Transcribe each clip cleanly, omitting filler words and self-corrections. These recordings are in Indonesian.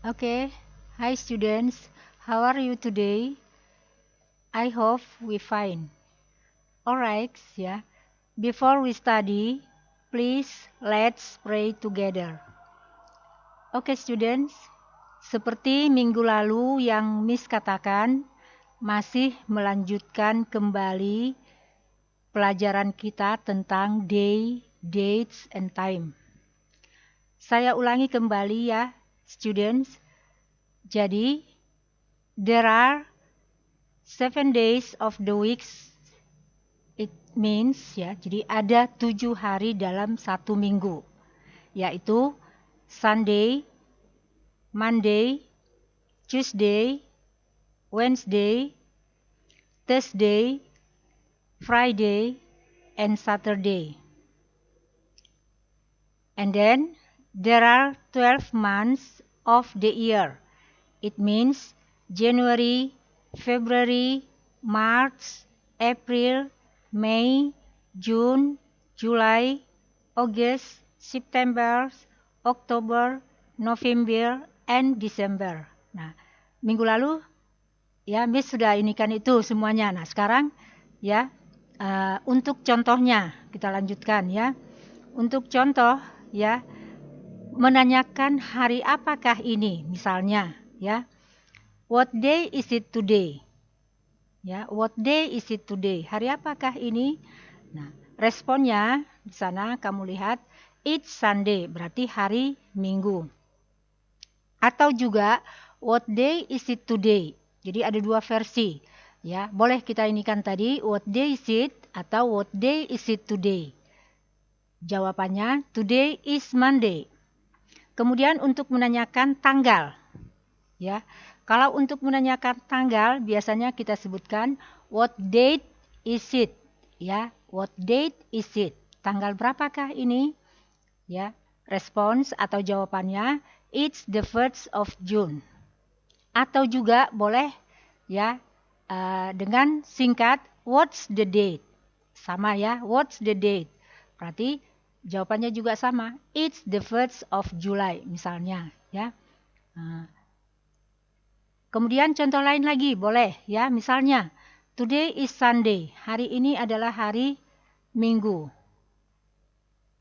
Okay, hi students, how are you today? I hope we fine. Alright, yeah. Before we study, please let's pray together. Okay students, seperti minggu lalu yang Miss katakan, masih melanjutkan kembali pelajaran kita tentang day, dates, and time. Saya ulangi kembali ya, students. Jadi, there are 7 days of the weeks. It means ya, jadi ada 7 hari dalam satu minggu, yaitu Sunday, Monday, Tuesday, Wednesday, Thursday, Friday, and Saturday. And then there are 12 months of the year. It means January, February, March, April, May, June, July, August, September, October, November, and December. Nah, minggu lalu ya Miss sudah inikan itu semuanya. Nah, sekarang ya untuk contohnya kita lanjutkan ya. Untuk contoh ya menanyakan hari apakah ini misalnya ya. What day is it today? Ya, what day is it today? Hari apakah ini? Nah, responnya di sana kamu lihat it's Sunday, berarti hari Minggu. Atau juga what day is it today? Jadi ada dua versi. Ya, boleh kita inikan tadi what day is it atau what day is it today? Jawabannya today is Monday. Kemudian untuk menanyakan tanggal. Ya. Kalau untuk menanyakan tanggal biasanya kita sebutkan what date is it? Ya, what date is it? Tanggal berapakah ini? Ya, respons atau jawabannya it's the 1st of June. Atau juga boleh ya dengan singkat what's the date? Sama ya, what's the date? Berarti jawabannya juga sama. It's the 1st of July misalnya ya. Kemudian contoh lain lagi boleh ya, misalnya today is Sunday, hari ini adalah hari Minggu.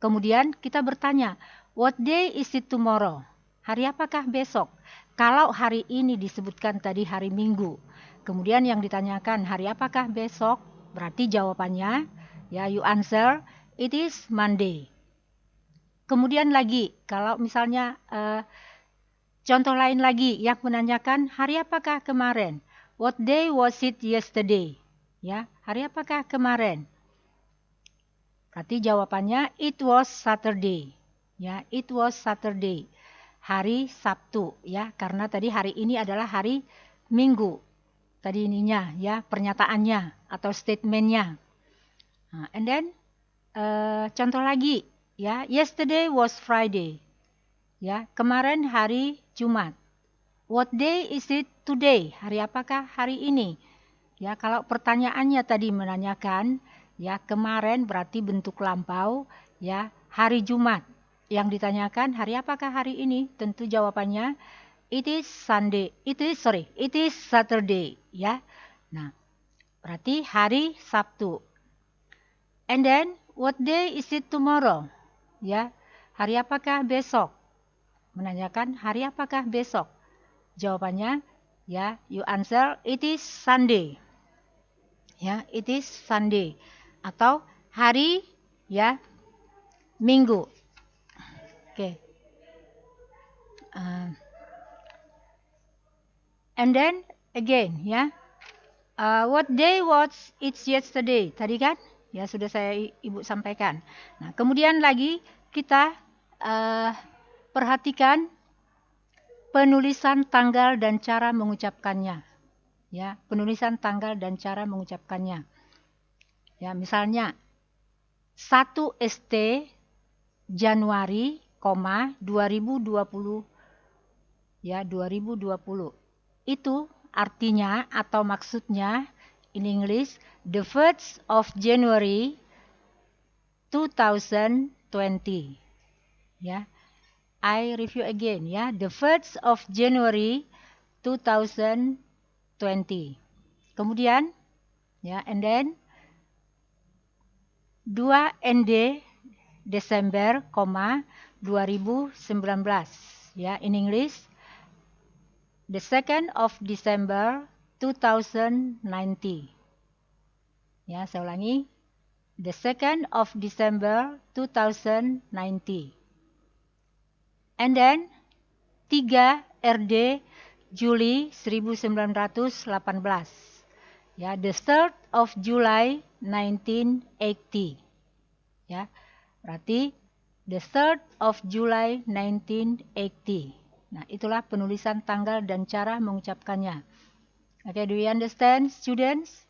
Kemudian kita bertanya, what day is it tomorrow? Hari apakah besok? Kalau hari ini disebutkan tadi hari Minggu, kemudian yang ditanyakan hari apakah besok, berarti jawabannya ya you answer it is Monday. Kemudian lagi kalau misalnya contoh lain lagi yang menanyakan hari apakah kemarin? What day was it yesterday? Ya, hari apakah kemarin? Berarti jawabannya it was Saturday. Ya, it was Saturday. Hari Sabtu ya, karena tadi hari ini adalah hari Minggu. Tadi ininya ya, pernyataannya atau statementnya. Nah, and then contoh lagi ya, yesterday was Friday. Ya, kemarin hari Jumat. What day is it today? Hari apakah hari ini? Ya, kalau pertanyaannya tadi menanyakan, ya kemarin berarti bentuk lampau, ya hari Jumat. Yang ditanyakan hari apakah hari ini? Tentu jawabannya it is Sunday. It is Saturday, ya. Nah, berarti hari Sabtu. And then what day is it tomorrow? Ya, hari apakah besok? Menanyakan hari apakah besok? Jawabannya ya you answer it is Sunday. Ya, it is Sunday atau hari ya Minggu. Oke. And then again ya. What day was it yesterday? Tadi kan ya sudah saya Ibu sampaikan. Nah, kemudian lagi kita perhatikan penulisan tanggal dan cara mengucapkannya. Ya, penulisan tanggal dan cara mengucapkannya. Ya, misalnya 1 ST Januari, 2020 ya 2020. Itu artinya atau maksudnya in English the 1st of January 2020. Ya. I review again ya. The 1st of January 2020. Kemudian ya, and then 2 ND Desember, 2019 ya. In English, the 2nd of December 2019. Ya, saya ulangi. The 2nd of December 2019. And then 3 RD Juli 1918. Ya, the 3rd of July 1980. Ya, berarti the 3rd of July 1980. Nah, itulah penulisan tanggal dan cara mengucapkannya. Okay, do you understand, students?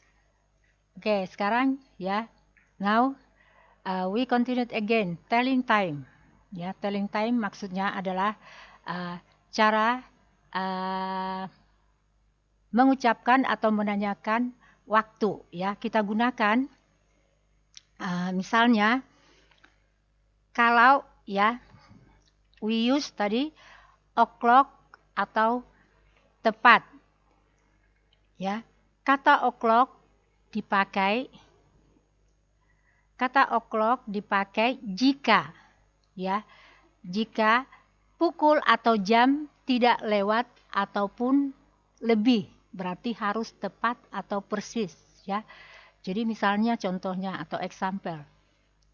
Okay, sekarang ya. Now we continue again, telling time. Ya, telling time maksudnya adalah cara mengucapkan atau menanyakan waktu. Ya, kita gunakan misalnya kalau ya we use tadi o'clock atau tepat. Ya, kata o'clock dipakai jika ya, jika pukul atau jam tidak lewat ataupun lebih, berarti harus tepat atau persis ya. Jadi misalnya contohnya atau example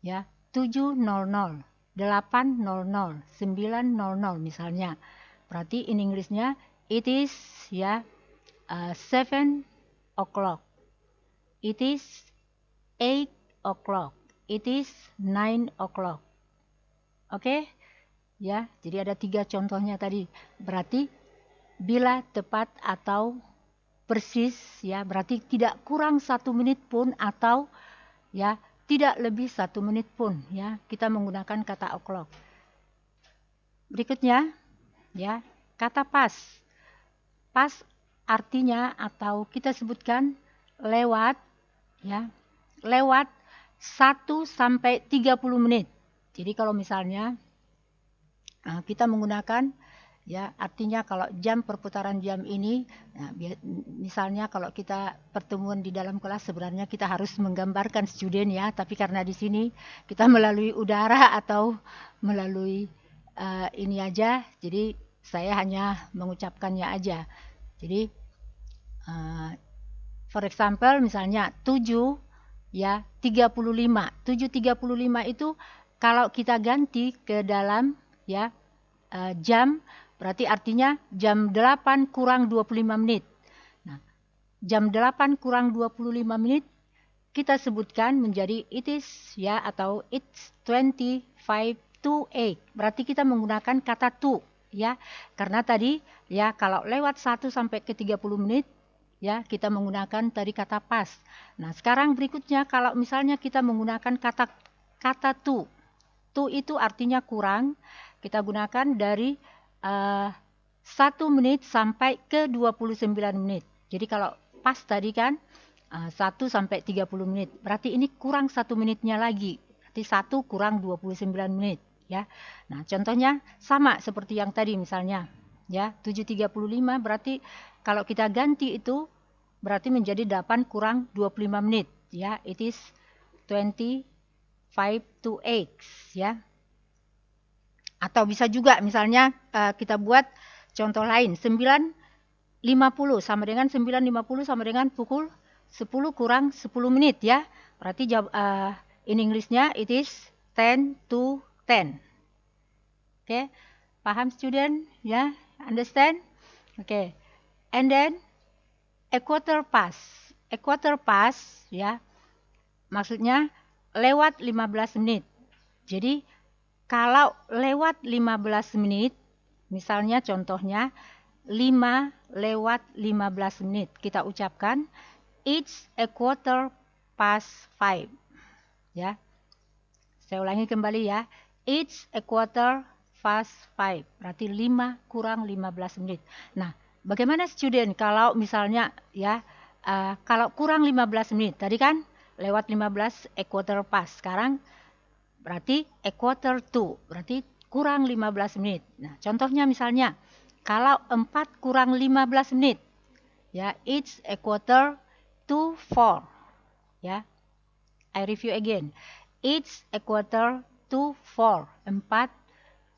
ya, 7.00, 8.00, 9.00 misalnya. Berarti in Englishnya it is ya 7 o'clock. It is 8 o'clock. It is 9 o'clock. Oke? Ya, jadi ada 3 contohnya tadi. Berarti bila tepat atau persis ya, berarti tidak kurang 1 menit pun atau ya tidak lebih 1 menit pun ya, kita menggunakan kata o'clock. Berikutnya ya, kata pas. Pas artinya atau kita sebutkan lewat ya, lewat 1 sampai 30 menit. Jadi kalau misalnya kita menggunakan ya, artinya kalau jam perputaran jam ini, nah, misalnya kalau kita pertemuan di dalam kelas sebenarnya kita harus menggambarkan student ya, tapi karena di sini kita melalui udara atau melalui ini aja, jadi saya hanya mengucapkannya aja. Jadi for example misalnya 7 ya 35. 7.35 itu kalau kita ganti ke dalam ya jam, berarti artinya jam 8 kurang 25 menit. Nah, jam 8 kurang 25 menit kita sebutkan menjadi it is ya, atau it's 25 to 8. Berarti kita menggunakan kata to ya. Karena tadi ya kalau lewat 1 sampai ke 30 menit ya, kita menggunakan tadi kata pas. Nah, sekarang berikutnya kalau misalnya kita menggunakan kata to. To itu artinya kurang. Kita gunakan dari 1 menit sampai ke 29 menit. Jadi kalau pas tadi kan 1 sampai 30 menit. Berarti ini kurang 1 menitnya lagi. Berarti 1 kurang 29 menit ya. Nah, contohnya sama seperti yang tadi misalnya ya, 7.35 berarti kalau kita ganti itu berarti menjadi 8 kurang 25 menit ya. It is 25 to 8 ya. Atau bisa juga misalnya kita buat contoh lain, 9.50 sama dengan 9.50 sama dengan pukul 10 kurang 10 menit ya. Berarti in Englishnya it is 10 to 10. Oke, paham student ya? Understand? Oke. And then a quarter past. A quarter past ya, maksudnya lewat 15 menit. Jadi kalau lewat 15 menit, misalnya contohnya 5 lewat 15 menit, kita ucapkan it's a quarter past 5. Ya. Saya ulangi kembali ya. It's a quarter past 5. Berarti 5 kurang 15 menit. Nah, bagaimana student kalau misalnya ya kalau kurang 15 menit, tadi kan lewat 15 a quarter past. Sekarang berarti a quarter to, berarti kurang 15 menit. Nah, contohnya misalnya, kalau 4 kurang 15 menit, ya, it's a quarter to 4. Ya, I review again. It's a quarter to 4. 4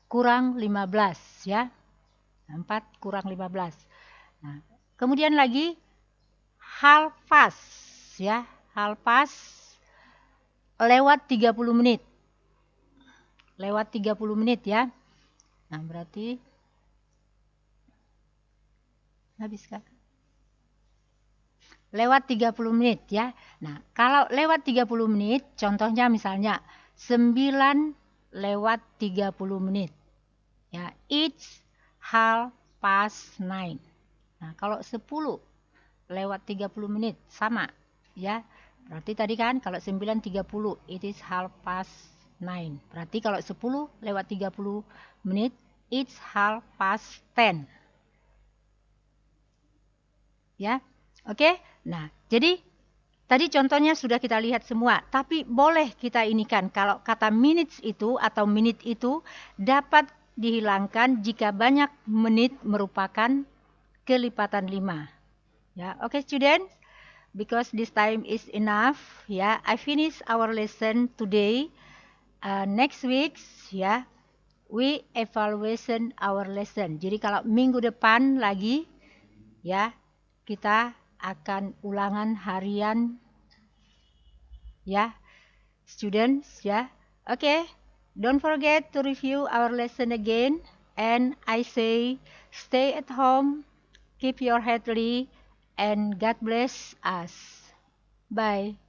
kurang 15, ya. 4 kurang 15. Nah, kemudian lagi, half past, ya. Half past lewat 30 menit. Lewat 30 menit, ya. Nah, berarti habis kan? Lewat 30 menit, ya. Nah, kalau lewat 30 menit, contohnya misalnya 9 lewat 30 menit. Ya, it's half past 9. Nah, kalau 10 lewat 30 menit sama, ya. Berarti tadi kan kalau 9.30 it is half past 9. Berarti kalau 10 lewat 30 menit it's half past 10. Ya. Oke? Nah, jadi tadi contohnya sudah kita lihat semua, tapi boleh kita inikan kalau kata minutes itu atau menit itu dapat dihilangkan jika banyak menit merupakan kelipatan 5. Ya, oke students? Because this time is enough, ya. I finish our lesson today. Next week, ya, we evaluation our lesson. Jadi kalau minggu depan lagi, ya, kita akan ulangan harian, ya, students, ya. Okay, don't forget to review our lesson again. And I say, stay at home, keep your healthy, and God bless us. Bye.